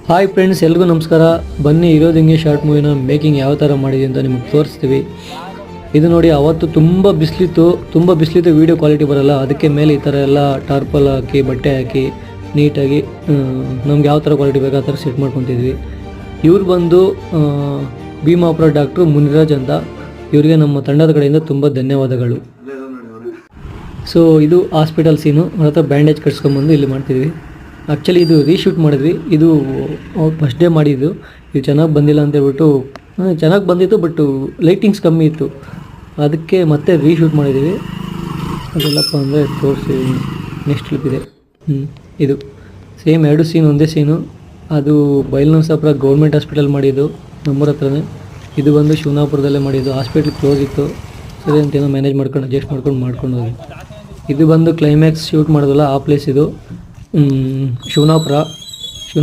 Hi friends, ಎಲ್ರಿಗೂ ನಮಸ್ಕಾರ. ಬನ್ನಿ ಇರೋದು ಹಿಂಗೆ ಶಾರ್ಟ್ ಮೂವಿನ ಮೇಕಿಂಗ್ ಯಾವ ಥರ ಮಾಡಿದೆ ಅಂತ ನಿಮಗೆ ತೋರಿಸ್ತೀವಿ. ಇದು ನೋಡಿ, ಅವತ್ತು ತುಂಬ ಬಿಸಿಲಿತ್ತು, ವೀಡಿಯೋ ಕ್ವಾಲಿಟಿ ಬರೋಲ್ಲ. ಅದಕ್ಕೆ ಮೇಲೆ ಈ ಥರ ಎಲ್ಲ ಟಾರ್ಪಲ್ ಹಾಕಿ ಬಟ್ಟೆ ಹಾಕಿ ನೀಟಾಗಿ ನಮ್ಗೆ ಯಾವ ಥರ ಕ್ವಾಲಿಟಿ ಬೇಕು ಆ ಥರ ಸೆಟ್ ಮಾಡ್ಕೊತಿದ್ವಿ. ಇವ್ರು ಬಂದು ಭೀಮಾಪುರ ಡಾಕ್ಟ್ರು ಮುನಿರಾಜ್ ಅಂತ. ಇವರಿಗೆ ನಮ್ಮ ತಂಡದ ಕಡೆಯಿಂದ ತುಂಬ ಧನ್ಯವಾದಗಳು. ಸೊ ಇದು ಹಾಸ್ಪಿಟಲ್ ಸೀನು. ಅವ್ರ ಹತ್ರ ಬ್ಯಾಂಡೇಜ್ ಕಟ್ಸ್ಕೊಂಬಂದು ಇಲ್ಲಿ ಮಾಡ್ತಿದ್ವಿ. ಆ್ಯಕ್ಚುಲಿ ಇದು ರೀಶೂಟ್ ಮಾಡಿದ್ವಿ. ಇದು ಫಸ್ಟ್ ಡೇ ಮಾಡಿದ್ದು. ಇದು ಚೆನ್ನಾಗಿ ಬಂದಿಲ್ಲ ಅಂತ ಹೇಳ್ಬಿಟ್ಟು, ಚೆನ್ನಾಗಿ ಬಂದಿತ್ತು ಬಟ್ ಲೈಟಿಂಗ್ಸ್ ಕಮ್ಮಿ ಇತ್ತು, ಅದಕ್ಕೆ ಮತ್ತೆ ರೀಶೂಟ್ ಮಾಡಿದ್ದೀವಿ. ಅದೆಲ್ಲಪ್ಪ ಅಂದರೆ ತೋರಿಸ್ತೀವಿ. ನೆಕ್ಸ್ಟ್ ಕ್ಲಿಪ್ ಇದೆ. ಇದು ಸೇಮ್ ಎರಡು ಸೀನ್ ಒಂದೇ ಸೀನು. ಅದು ಬೈಲ್ನಸಾಪುರ ಗೌರ್ಮೆಂಟ್ ಹಾಸ್ಪಿಟಲ್ ಮಾಡಿದ್ದು, ನಮ್ಮೂರ ಹತ್ರನೇ. ಇದು ಬಂದು ಶಿವನಾಪುರದಲ್ಲೇ ಮಾಡಿದ್ದು. ಹಾಸ್ಪಿಟ್ಲ್ ಕ್ಲೋಸ್ ಇತ್ತು, ಸರಿ ಅಂತೇನೋ ಮ್ಯಾನೇಜ್ ಮಾಡ್ಕೊಂಡು ಅಡ್ಜಸ್ಟ್ ಮಾಡ್ಕೊಂಡು ಹೋಗಿ. ಇದು ಬಂದು ಕ್ಲೈಮ್ಯಾಕ್ಸ್ ಶೂಟ್ ಮಾಡೋದಲ್ಲ ಆ ಪ್ಲೇಸ್. ಇದು ಶಿವನಾಪುರ.